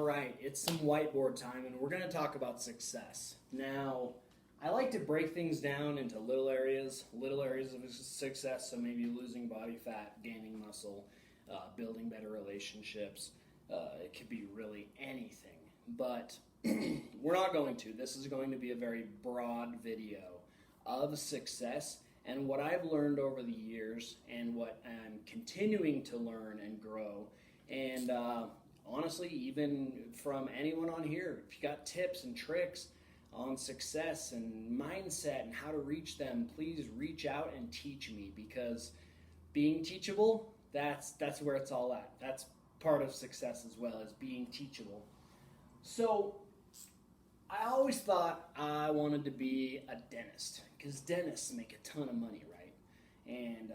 right, it's some whiteboard time, and we're going to talk about success. Now, I like to break things down into little areas of success, so maybe losing body fat, gaining muscle, building better relationships. It could be really anything, but we're not going to. This is going to be a very broad video of success and what I've learned over the years and what I'm continuing to learn and grow. And honestly, even from anyone on here, if you got tips and tricks on success and mindset and how to reach them, please reach out and teach me, because being teachable, that's where it's all at. That's part of success as well, as being teachable. So I always thought I wanted to be a dentist, because dentists make a ton of money, right? And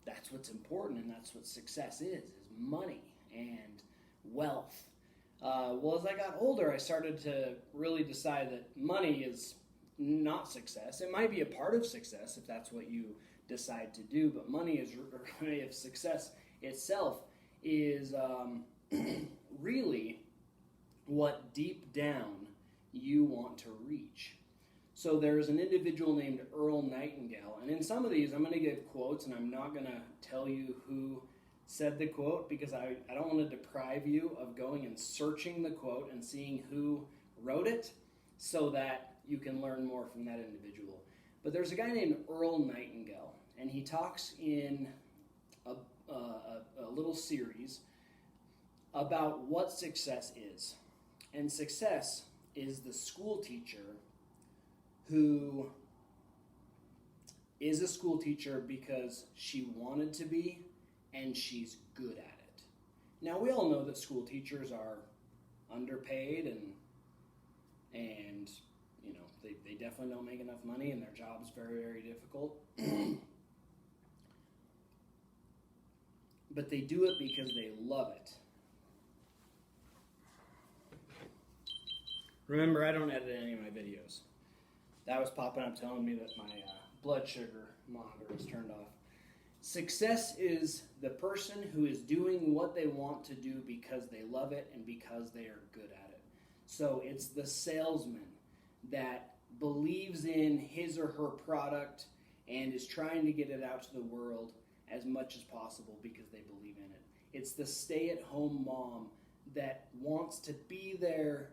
that's what's important, and that's what success is money and wealth. Well, as I got older, I started to really decide that money is not success. It might be a part of success if that's what you decide to do, but money is if success itself is really what deep down you want to reach. So there's an individual named Earl Nightingale, and in some of these I'm going to give quotes, and I'm not going to tell you who said the quote, because I don't want to deprive you of going and searching the quote and seeing who wrote it, so that you can learn more from that individual. But there's a guy named Earl Nightingale, and he talks in a little series about what success is. And success is the school teacher who is a school teacher because she wanted to be and she's good at it. Now, we all know that school teachers are underpaid and you know, they definitely don't make enough money, and their job is very, very difficult. But they do it because they love it. Remember, I don't edit any of my videos. That was popping up telling me that my blood sugar monitor is turned off. Success is the person who is doing what they want to do because they love it and because they are good at it. So it's the salesman that believes in his or her product and is trying to get it out to the world as much as possible because they believe in it. It's the stay-at-home mom that wants to be there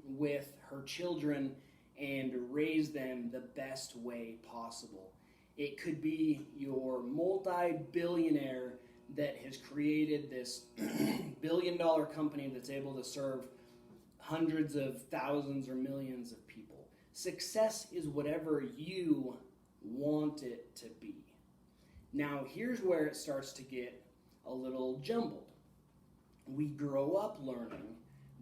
with her children and raise them the best way possible. It could be your multi-billionaire that has created this billion-dollar company that's able to serve hundreds of thousands or millions of people. Success is whatever you want it to be. Now, here's where it starts to get a little jumbled. We grow up learning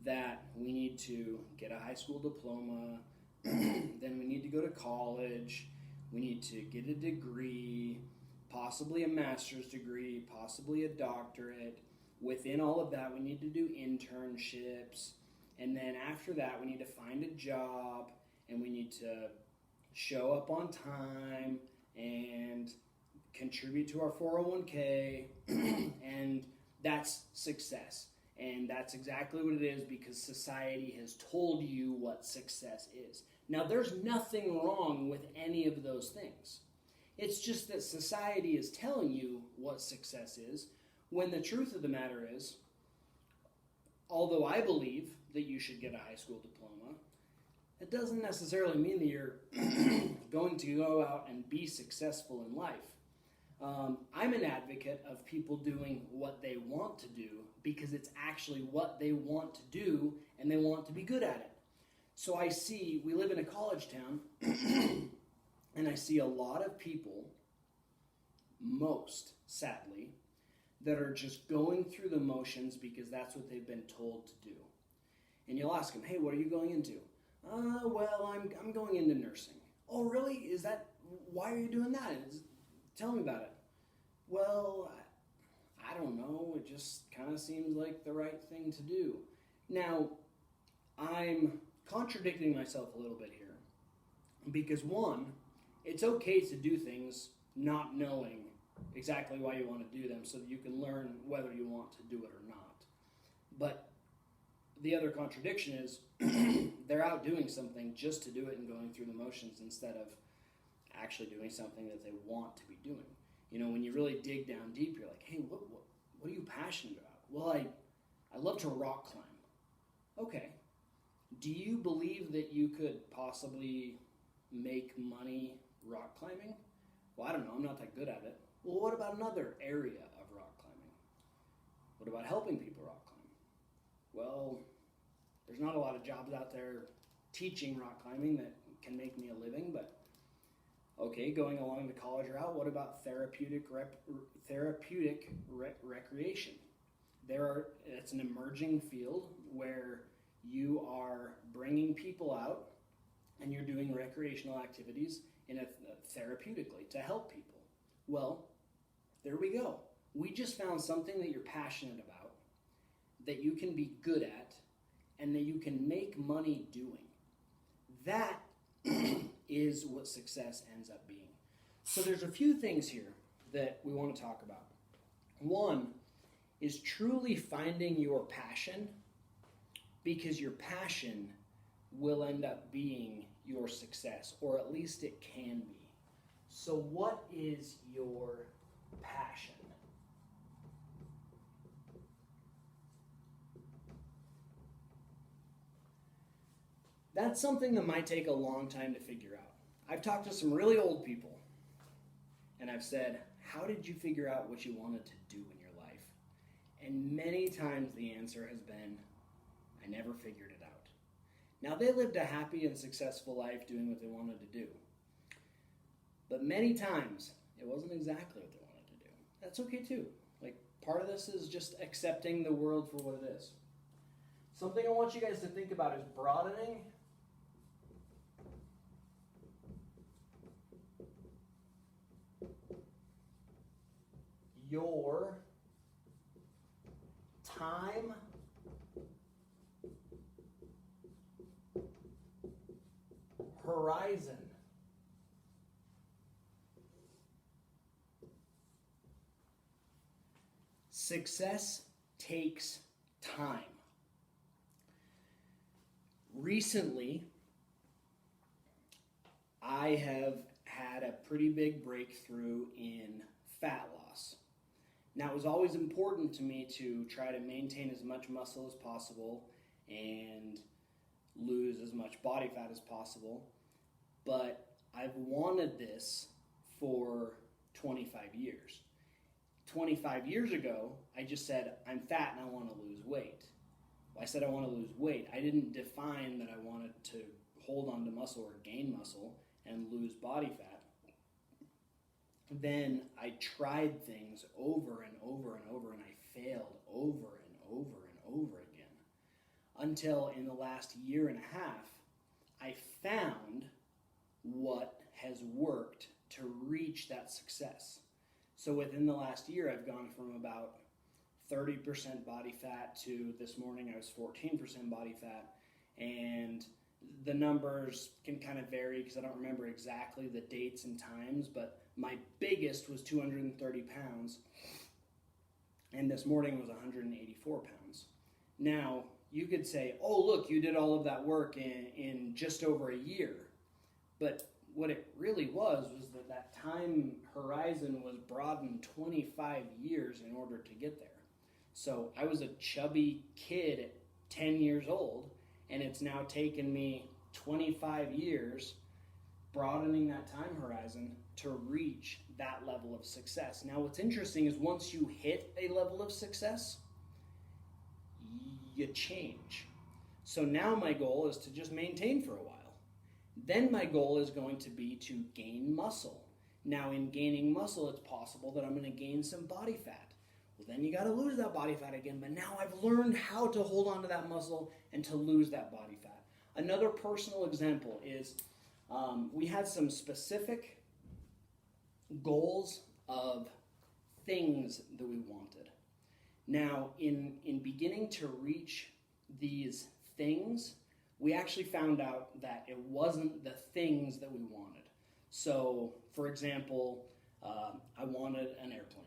that we need to get a high school diploma, then we need to go to college, we need to get a degree, possibly a master's degree, possibly a doctorate. Within all of that, we need to do internships, and then after that, we need to find a job, and we need to show up on time and contribute to our 401k, and that's success. And that's exactly what it is, because society has told you what success is. Now, there's nothing wrong with any of those things. It's just that society is telling you what success is, when the truth of the matter is, although I believe that you should get a high school diploma, it doesn't necessarily mean that you're going to go out and be successful in life. I'm an advocate of people doing what they want to do because it's actually what they want to do and they want to be good at it. So we live in a college town, and I see a lot of people, most sadly, that are just going through the motions because that's what they've been told to do. And you'll ask them, hey, what are you going into? Well, I'm going into nursing. Oh, really? Why are you doing that? Tell me about it. Well, I don't know. It just kind of seems like the right thing to do. Now, I'm contradicting myself a little bit here because, one, it's okay to do things not knowing exactly why you want to do them so that you can learn whether you want to do it or not. But the other contradiction is they're out doing something just to do it and going through the motions instead of actually doing something that they want to be doing. You know, when you really dig down deep, you're like, hey, what are you passionate about? Well, I love to rock climb. Okay. Do you believe that you could possibly make money rock climbing? Well, I don't know. I'm not that good at it. Well, what about another area of rock climbing? What about helping people rock climb? Well, there's not a lot of jobs out there teaching rock climbing that can make me a living, but okay, going along the college route, what about therapeutic recreation? It's an emerging field where you are bringing people out and you're doing recreational activities therapeutically to help people. Well, there we go. We just found something that you're passionate about, that you can be good at, and that you can make money doing. That is what success ends up being. So there's a few things here that we want to talk about. One is truly finding your passion, because your passion will end up being your success, or at least it can be. So what is your passion? That's something that might take a long time to figure out. I've talked to some really old people, and I've said, how did you figure out what you wanted to do in your life? And many times the answer has been, I never figured it out. Now, they lived a happy and successful life doing what they wanted to do. But many times, it wasn't exactly what they wanted to do. That's okay too. Like, part of this is just accepting the world for what it is. Something I want you guys to think about is broadening your time horizon. Success takes time. Recently, I have had a pretty big breakthrough in fat loss. Now, it was always important to me to try to maintain as much muscle as possible and lose as much body fat as possible, but I've wanted this for 25 years. 25 years ago, I just said, I'm fat and I want to lose weight. Well, I said I want to lose weight. I didn't define that I wanted to hold on to muscle or gain muscle and lose body fat. Then I tried things over and over and over, and I failed over and over and over again. Until in the last year and a half, I found what has worked to reach that success. So within the last year, I've gone from about 30% body fat to this morning I was 14% body fat, and the numbers can kind of vary because I don't remember exactly the dates and times, but my biggest was 230 pounds, and this morning was 184 pounds. Now, you could say, oh, look, you did all of that work in just over a year, but what it really was that time horizon was broadened 25 years in order to get there. So I was a chubby kid at 10 years old, and it's now taken me 25 years broadening that time horizon to reach that level of success. Now, what's interesting is once you hit a level of success, you change. So now my goal is to just maintain for a while. Then my goal is going to be to gain muscle. Now, in gaining muscle, it's possible that I'm going to gain some body fat. Well, then you got to lose that body fat again, but now I've learned how to hold on to that muscle and to lose that body fat. Another personal example is we had some specific goals of things that we wanted. Now, in beginning to reach these things, we actually found out that it wasn't the things that we wanted. So, for example, I wanted an airplane.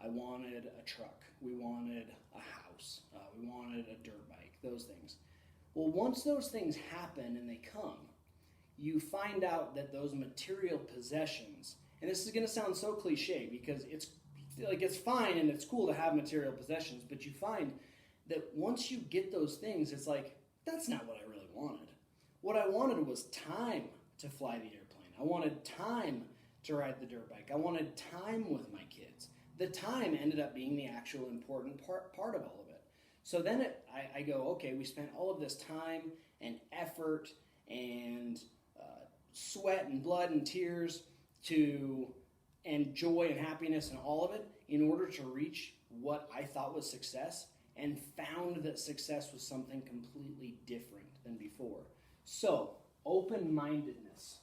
I wanted a truck. We wanted a house. We wanted a dirt bike. those things. Well, once those things happen and they come, you find out that those material possessions, and this is going to sound so cliche because it's fine and it's cool to have material possessions, but you find that once you get those things, it's like, that's not what I really wanted. What I wanted was time to fly the airplane. I wanted time to ride the dirt bike. I wanted time with my kids. The time ended up being the actual important part of all of it. So then I go, okay, we spent all of this time and effort and sweat and blood and tears and joy and happiness and all of it in order to reach what I thought was success, and found that success was something completely different than before. So, open-mindedness.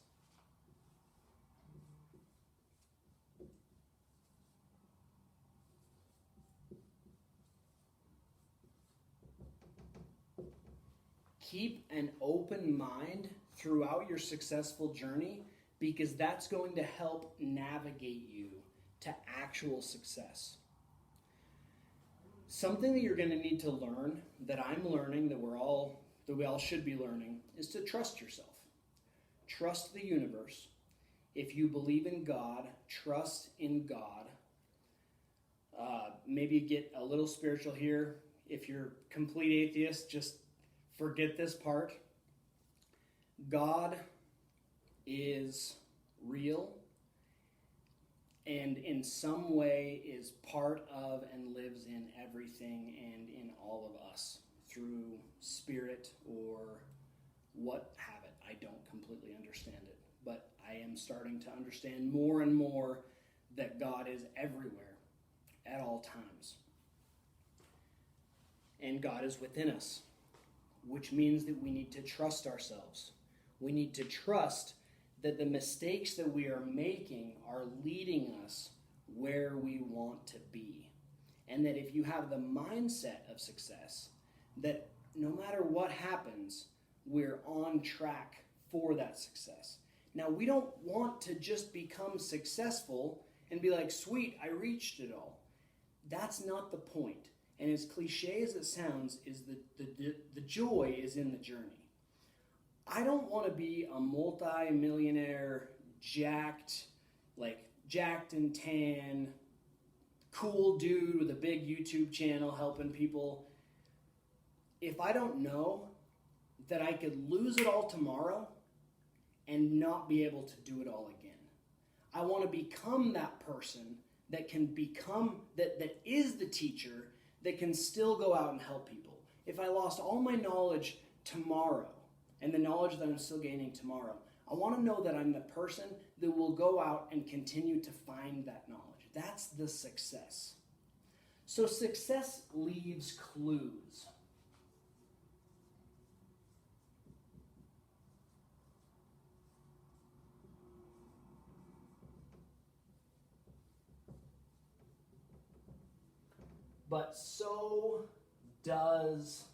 Keep an open mind throughout your successful journey, because that's going to help navigate you to actual success. Something that you're going to need to learn, that I'm learning, that we all should be learning, is to trust yourself. Trust the universe. If you believe in God, trust in God. Maybe get a little spiritual here. If you're a complete atheist, just forget this part. God is real and in some way is part of and lives in everything and in all of us through spirit or what have it. I don't completely understand it, but I am starting to understand more and more that God is everywhere at all times. And God is within us, which means that we need to trust ourselves. We need to trust that the mistakes that we are making are leading us where we want to be. And that if you have the mindset of success, that no matter what happens, we're on track for that success. Now, we don't want to just become successful and be like, sweet, I reached it all. That's not the point. And as cliche as it sounds, is the joy is in the journey. I don't want to be a multi-millionaire, jacked and tan, cool dude with a big YouTube channel helping people. If I don't know that I could lose it all tomorrow and not be able to do it all again. I want to become that person that can become, that is the teacher that can still go out and help people. If I lost all my knowledge tomorrow, and the knowledge that I'm still gaining tomorrow, I want to know that I'm the person that will go out and continue to find that knowledge. That's the success. So success leaves clues. But so does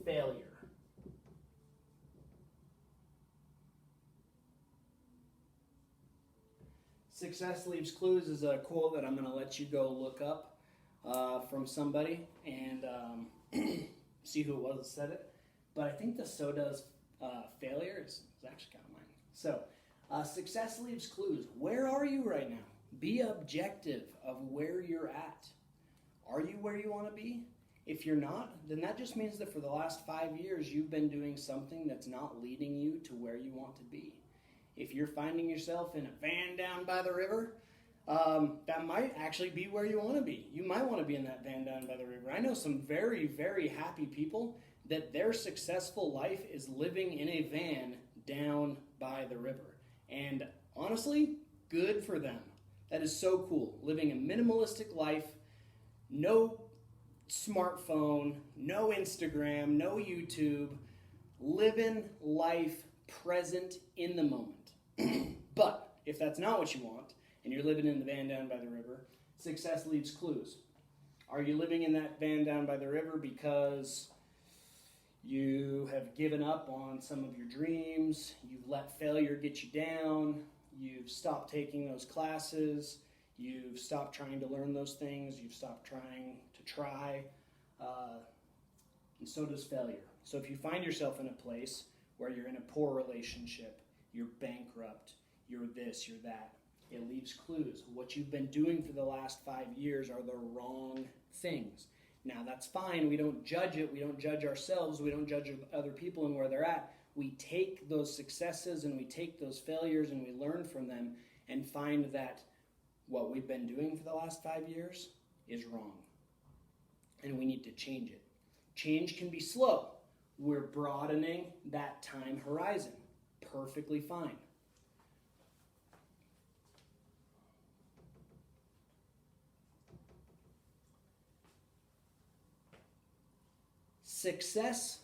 failure. Success leaves clues is a quote that I'm going to let you go look up from somebody and see who it was that said it. But I think the so does failure is actually kind of mine. So success leaves clues. Where are you right now? Be objective of where you're at. Are you where you want to be? If you're not, then that just means that for the last 5 years you've been doing something that's not leading you to where you want to be. If you're finding yourself in a van down by the river, that might actually be where you want to be. You might want to be in that van down by the river. I know some very, very happy people that their successful life is living in a van down by the river. And honestly, good for them. That is so cool. Living a minimalistic life, no smartphone, no Instagram, no YouTube, living life present in the moment. But if that's not what you want, and you're living in the van down by the river, success leaves clues. Are you living in that van down by the river because you have given up on some of your dreams, you've let failure get you down, you've stopped taking those classes, you've stopped trying to learn those things, you've stopped trying to try and so does failure. So if you find yourself in a place where you're in a poor relationship, you're bankrupt, you're this, you're that, it leaves clues. What you've been doing for the last 5 years are the wrong things. Now that's fine. We don't judge it. We don't judge ourselves. We don't judge other people and where they're at. We take those successes and we take those failures and we learn from them and find that what we've been doing for the last 5 years is wrong. And we need to change it. Change can be slow. We're broadening that time horizon. Perfectly fine. Success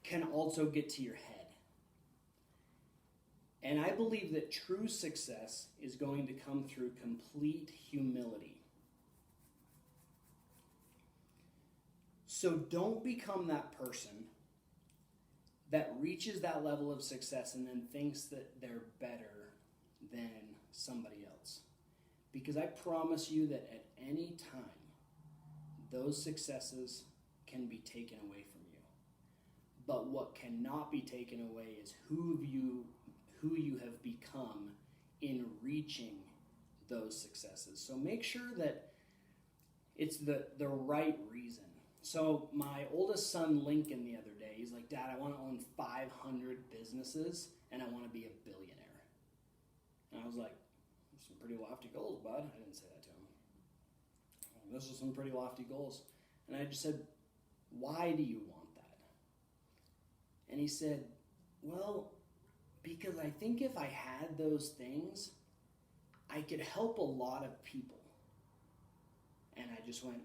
can also get to your head. And I believe that true success is going to come through complete humility. So don't become that person that reaches that level of success and then thinks that they're better than somebody else. Because I promise you that at any time, those successes can be taken away from you. But what cannot be taken away is who you have become in reaching those successes. So make sure that it's the right reason. So my oldest son, Lincoln, the other day, he's like, Dad, I want to own 500 businesses and I want to be a billionaire. And I was like, some pretty lofty goals, bud. I didn't say that to him. This is some pretty lofty goals. And I just said, why do you want that? And he said, well, because I think if I had those things, I could help a lot of people. And I just went,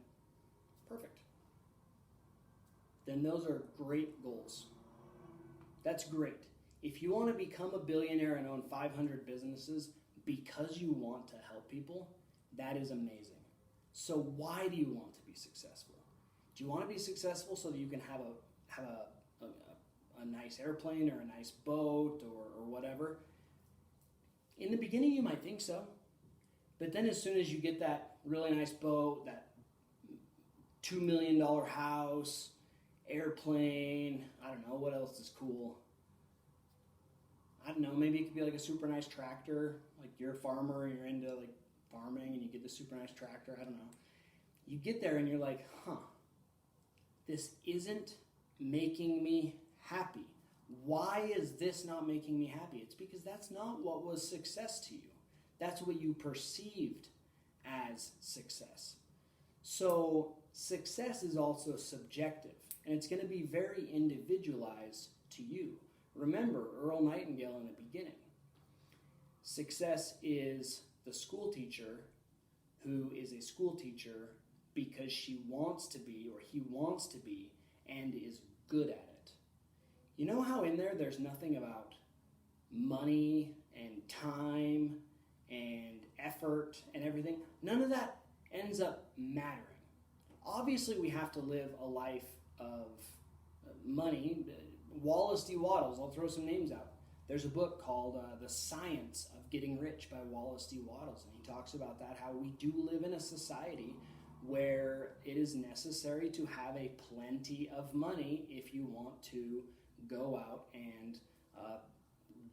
perfect. Then those are great goals. That's great. If you want to become a billionaire and own 500 businesses because you want to help people, that is amazing. So why do you want to be successful? Do you want to be successful so that you can have a nice airplane or a nice boat or whatever? In the beginning, you might think so. But then as soon as you get that really nice boat, that $2 million house, airplane, I don't know, what else is cool? I don't know, maybe it could be like a super nice tractor. Like you're a farmer, you're into like farming and you get the super nice tractor, I don't know. You get there and you're like, this isn't making me happy. Why is this not making me happy? It's because that's not what was success to you. That's what you perceived as success. So success is also subjective, and it's going to be very individualized to you. Remember Earl Nightingale in the beginning. Success is the school teacher who is a school teacher because she wants to be or he wants to be and is good at it. You know how in there's nothing about money and time and effort and everything? None of that ends up mattering. Obviously, we have to live a life of money. Wallace D. Wattles, I'll throw some names out. There's a book called The Science of Getting Rich by Wallace D. Wattles, and he talks about that, how we do live in a society where it is necessary to have a plenty of money if you want to go out and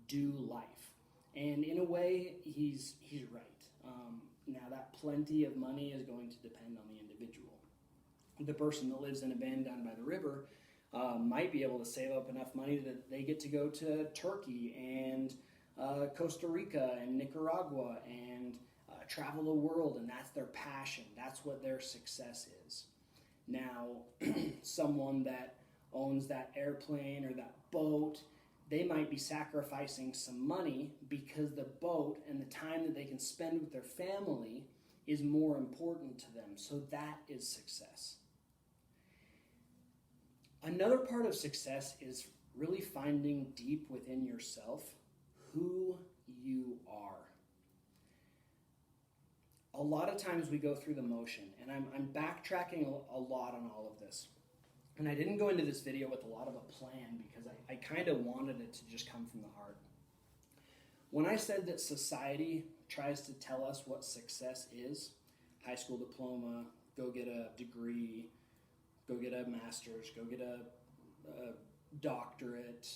do life. And in a way, he's right. Now, that plenty of money is going to depend on the individual. The person that lives in a van down by the river might be able to save up enough money that they get to go to Turkey and Costa Rica and Nicaragua and travel the world, and that's their passion. That's what their success is. Now, someone that owns that airplane or that boat, they might be sacrificing some money because the boat and the time that they can spend with their family is more important to them. So that is success. Another part of success is really finding deep within yourself who you are. A lot of times we go through the motion, and I'm backtracking a lot on all of this. And I didn't go into this video with a lot of a plan because I kind of wanted it to just come from the heart. When I said that society tries to tell us what success is, high school diploma, go get a degree, go get a master's, go get a doctorate,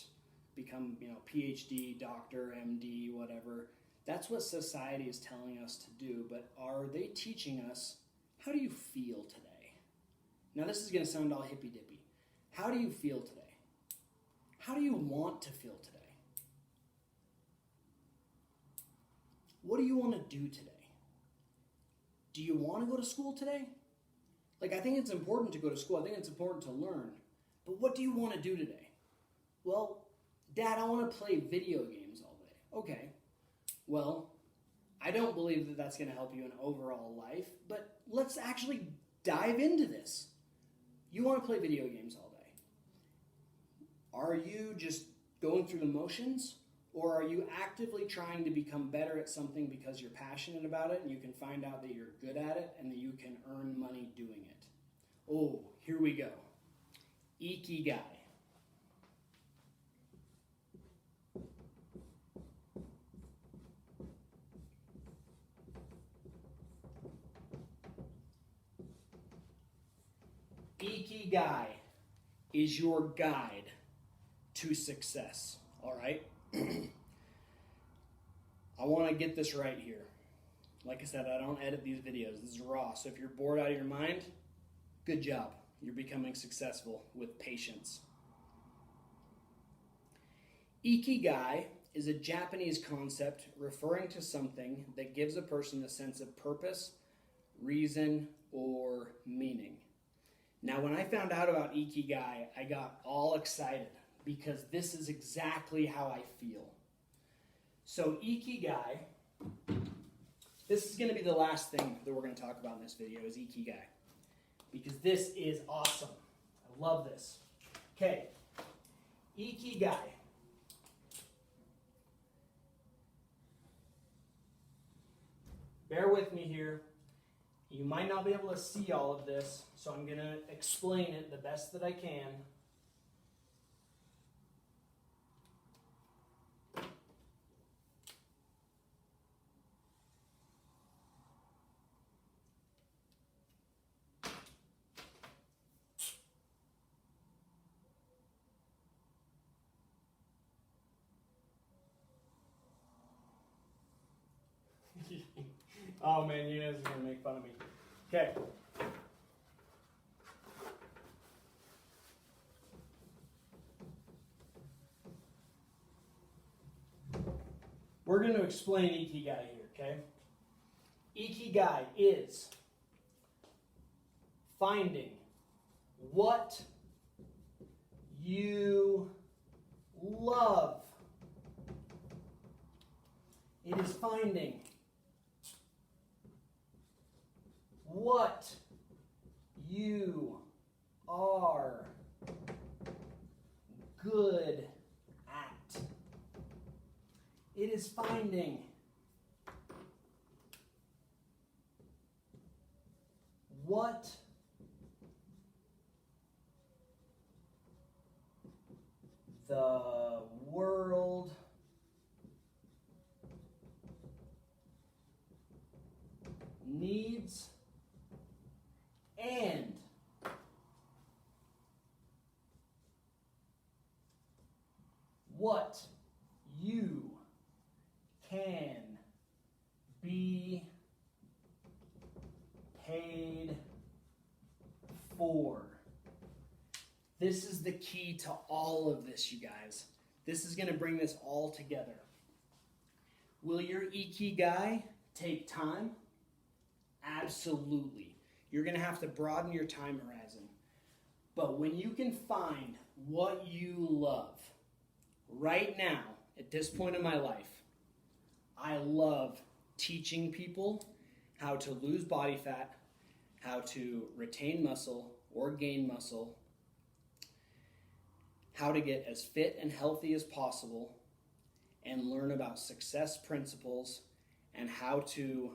become, PhD, doctor, MD, whatever. That's what society is telling us to do, but are they teaching us, how do you feel today? Now this is going to sound all hippy-dippy. How do you feel today? How do you want to feel today? What do you want to do today? Do you want to go to school today? Like, I think it's important to go to school. I think it's important to learn. But what do you want to do today? Well, Dad, I want to play video games all day. Okay. Well, I don't believe that that's going to help you in overall life, but let's actually dive into this. You want to play video games all day. Are you just going through the motions, or are you actively trying to become better at something because you're passionate about it and you can find out that you're good at it and that you can earn money doing it? Oh, here we go. IKIGAI. IKIGAI is your guide to success, all right? I want to get this right here. Like I said, I don't edit these videos. This is raw. So if you're bored out of your mind, good job. You're becoming successful with patience. Ikigai is a Japanese concept referring to something that gives a person a sense of purpose, reason, or meaning. Now, when I found out about Ikigai, I got all excited because this is exactly how I feel. So Ikigai, this is going to be the last thing that we're going to talk about in this video is Ikigai, because this is awesome. I love this. Okay, Ikigai. Bear with me here. You might not be able to see all of this, so I'm going to explain it the best that I can. Oh man, you guys are going to make fun of me. Okay. We're going to explain Ikigai here, okay? Ikigai is finding what you love. It is finding what you are good at. It is finding what the world needs and what you can be paid for. This is the key to all of this, you guys. This is going to bring this all together. Will your Ikigai take time? Absolutely. You're going to have to broaden your time horizon. But when you can find what you love, right now, at this point in my life, I love teaching people how to lose body fat, how to retain muscle or gain muscle, how to get as fit and healthy as possible, and learn about success principles and how to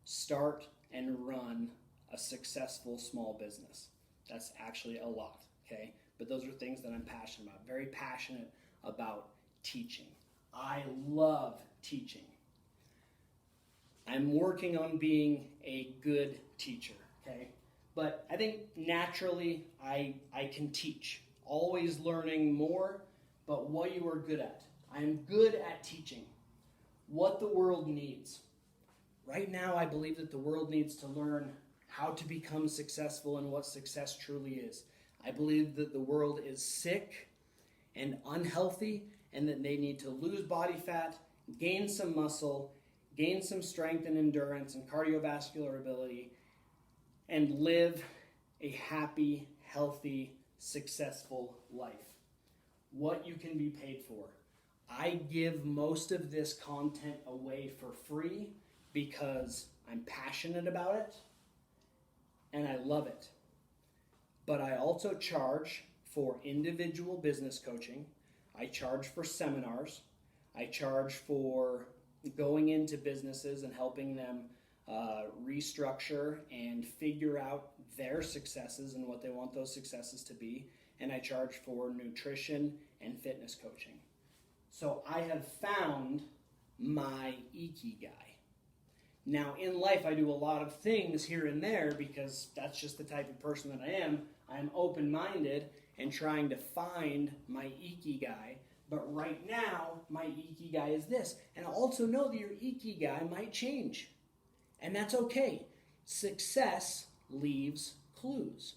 start and run a successful small business. That's actually a lot, okay? But those are things that I'm passionate about. Very passionate about teaching. I love teaching. I'm working on being a good teacher, okay? But I think naturally I can teach. Always learning more, but what you are good at. I am good at teaching what the world needs. Right now, I believe that the world needs to learn how to become successful and what success truly is. I believe that the world is sick and unhealthy and that they need to lose body fat, gain some muscle, gain some strength and endurance and cardiovascular ability, and live a happy, healthy, successful life. What you can be paid for. I give most of this content away for free because I'm passionate about it and I love it. But I also charge for individual business coaching. I charge for seminars. I charge for going into businesses and helping them restructure and figure out their successes and what they want those successes to be. And I charge for nutrition and fitness coaching. So I have found my IKIGAI. Now in life I do a lot of things here and there because that's just the type of person that I am. I'm open-minded and trying to find my IKIGAI. But right now, my IKIGAI is this. And I also know that your IKIGAI might change. And that's okay. Success leaves clues.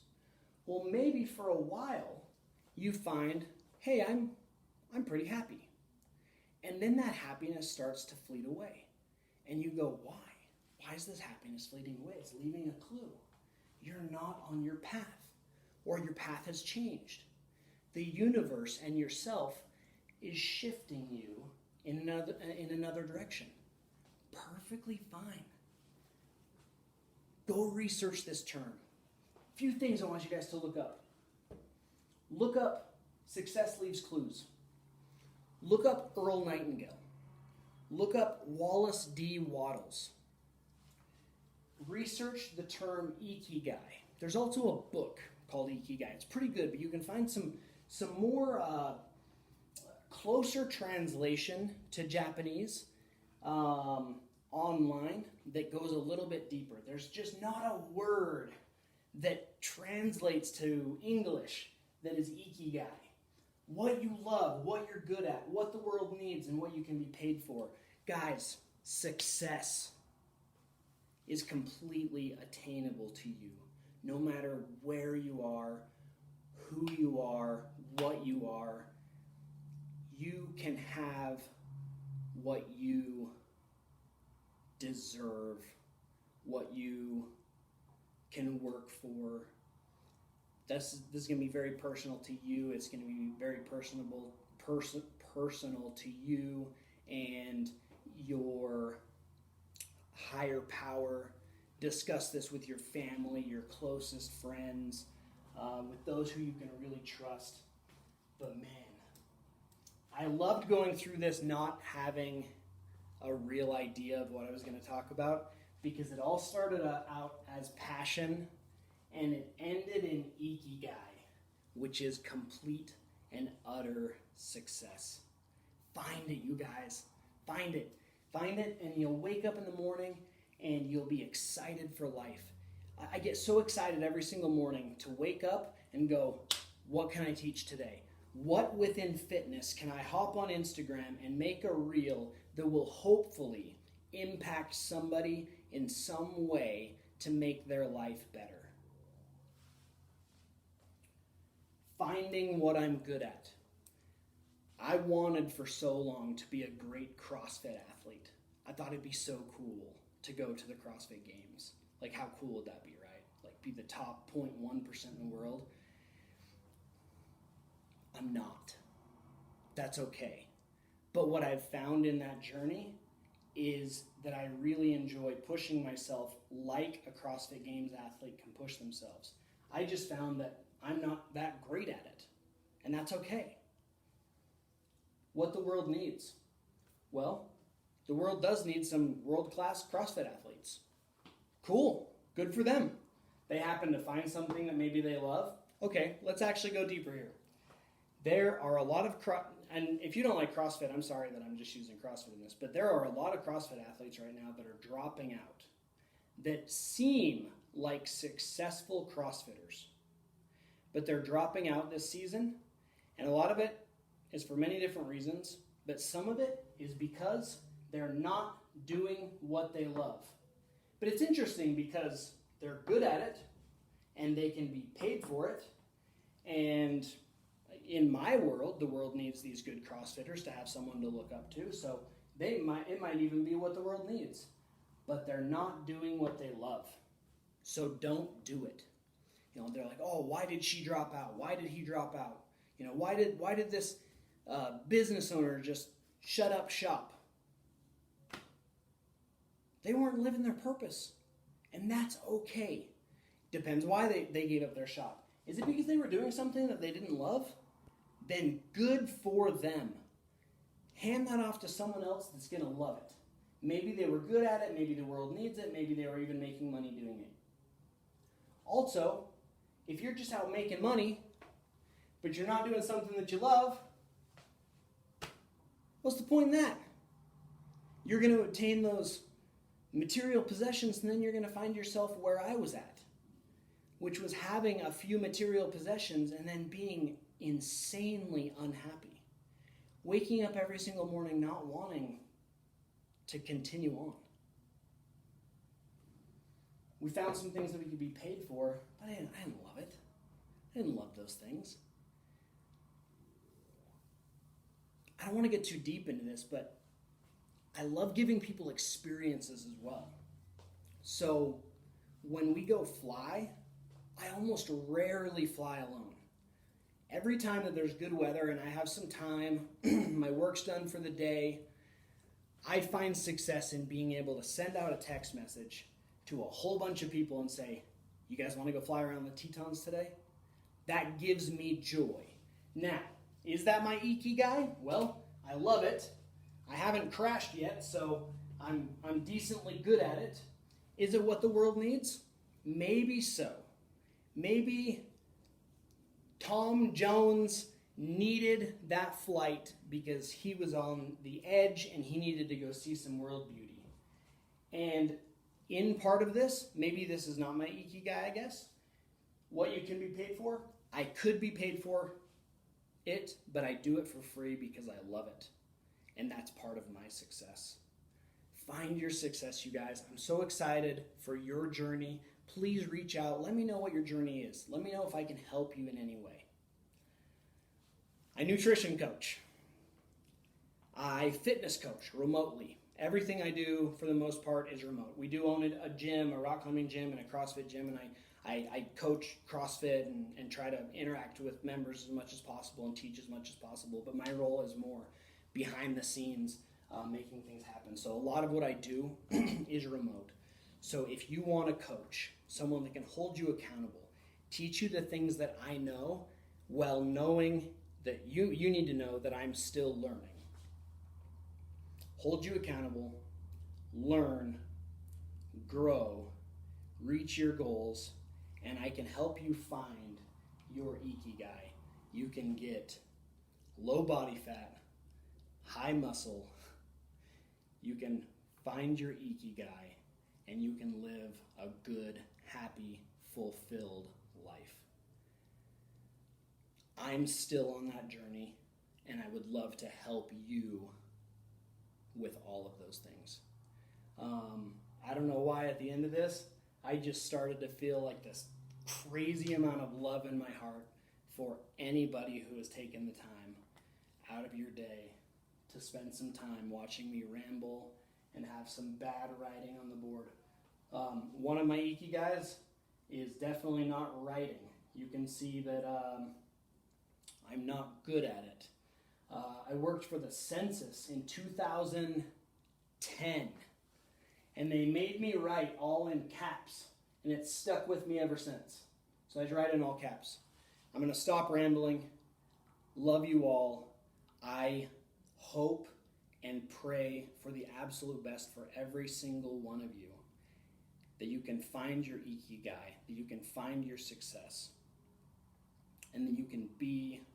Well, maybe for a while, you find, hey, I'm pretty happy. And then that happiness starts to fleet away. And you go, why? Why is this happiness fleeting away? It's leaving a clue. You're not on your path. Or your path has changed. The universe and yourself is shifting you in another direction. Perfectly fine. Go research this term. A few things I want you guys to look up. Look up success leaves clues. Look up Earl Nightingale. Look up Wallace D. Wattles. Research the term IKIGAI. There's also a book called IKIGAI. It's pretty good, but you can find some more closer translation to Japanese online that goes a little bit deeper. There's just not a word that translates to English that is IKIGAI. What you love, what you're good at, what the world needs, and what you can be paid for. Guys, success is completely attainable to you, no matter where you are, who you are, what you are. You can have what you deserve, what you can work for. This is going to be very personal to you. It's going to be very personal to you and your higher power. Discuss this with your family, your closest friends, with those who you can really trust. But man, I loved going through this not having a real idea of what I was going to talk about, because it all started out as passion and it ended in IKIGAI, which is complete and utter success. Find it, you guys. Find it. Find it, and you'll wake up in the morning and you'll be excited for life. I get so excited every single morning to wake up and go, what can I teach today? What within fitness can I hop on Instagram and make a reel that will hopefully impact somebody in some way to make their life better? Finding what I'm good at. I wanted for so long to be a great CrossFit athlete. I thought it'd be so cool to go to the CrossFit Games. Like, how cool would that be, right? Like, be the top 0.1% in the world. I'm not. That's okay. But what I've found in that journey is that I really enjoy pushing myself like a CrossFit Games athlete can push themselves. I just found that I'm not that great at it, and that's okay. What the world needs? Well, the world does need some world-class CrossFit athletes. Cool. Good for them. They happen to find something that maybe they love. Okay, let's actually go deeper here. There are a lot of, and if you don't like CrossFit, I'm sorry that I'm just using CrossFit in this, but there are a lot of CrossFit athletes right now that are dropping out, that seem like successful CrossFitters, but they're dropping out this season, and a lot of it is for many different reasons, but some of it is because they're not doing what they love. But it's interesting because they're good at it, and they can be paid for it, and in my world, the world needs these good CrossFitters to have someone to look up to, so it might even be what the world needs, but they're not doing what they love. So don't do it. They're like, oh, why did she drop out? Why did he drop out? Why did this business owner just shut up shop? They weren't living their purpose, and that's okay. Depends why they gave up their shop. Is it because they were doing something that they didn't love? Then good for them. Hand that off to someone else that's going to love it. Maybe they were good at it, maybe the world needs it, maybe they were even making money doing it. Also, if you're just out making money, but you're not doing something that you love, what's the point in that? You're going to obtain those material possessions, and then you're going to find yourself where I was at, which was having a few material possessions and then being insanely unhappy. Waking up every single morning not wanting to continue on. We found some things that we could be paid for, but I didn't love it. I didn't love those things. I don't want to get too deep into this, but I love giving people experiences as well. So when we go fly, I almost rarely fly alone. Every time that there's good weather and I have some time, my work's done for the day, I find success in being able to send out a text message to a whole bunch of people and say, you guys want to go fly around the Tetons today? That gives me joy. Now, is that my IKIGAI? Well, I love it. I haven't crashed yet, so I'm decently good at it. Is it what the world needs? Maybe so. Maybe Tom Jones needed that flight because he was on the edge and he needed to go see some world beauty. And in part of this, maybe this is not my IKIGAI, I guess. What you can be paid for, I could be paid for it, but I do it for free because I love it. And that's part of my success. Find your success, you guys. I'm so excited for your journey. Please reach out. Let me know what your journey is. Let me know if I can help you in any way. I nutrition coach. I fitness coach remotely. Everything I do, for the most part, is remote. We do own a gym, a rock climbing gym, and a CrossFit gym, and I coach CrossFit and try to interact with members as much as possible and teach as much as possible, but my role is more behind the scenes, making things happen. So a lot of what I do is remote. So if you want a coach, someone that can hold you accountable, teach you the things that I know, while knowing that you need to know that I'm still learning. Hold you accountable, learn, grow, reach your goals, and I can help you find your IKIGAI. You can get low body fat, high muscle. You can find your IKIGAI, and you can live a good, happy, fulfilled life. I'm still on that journey, and I would love to help you with all of those things. I don't know why at the end of this, I just started to feel like this crazy amount of love in my heart for anybody who has taken the time out of your day to spend some time watching me ramble and have some bad writing on the board. One of my IKIGAIs is definitely not writing. You can see that I'm not good at it. I worked for the census in 2010, and they made me write all in caps, and it's stuck with me ever since. So I just write in all caps. I'm going to stop rambling. Love you all. I hope and pray for the absolute best for every single one of you, that you can find your IKIGAI, that you can find your success, and that you can be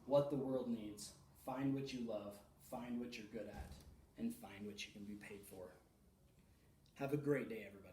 what the world needs. Find what you love, find what you're good at, and find what you can be paid for. Have a great day, everybody.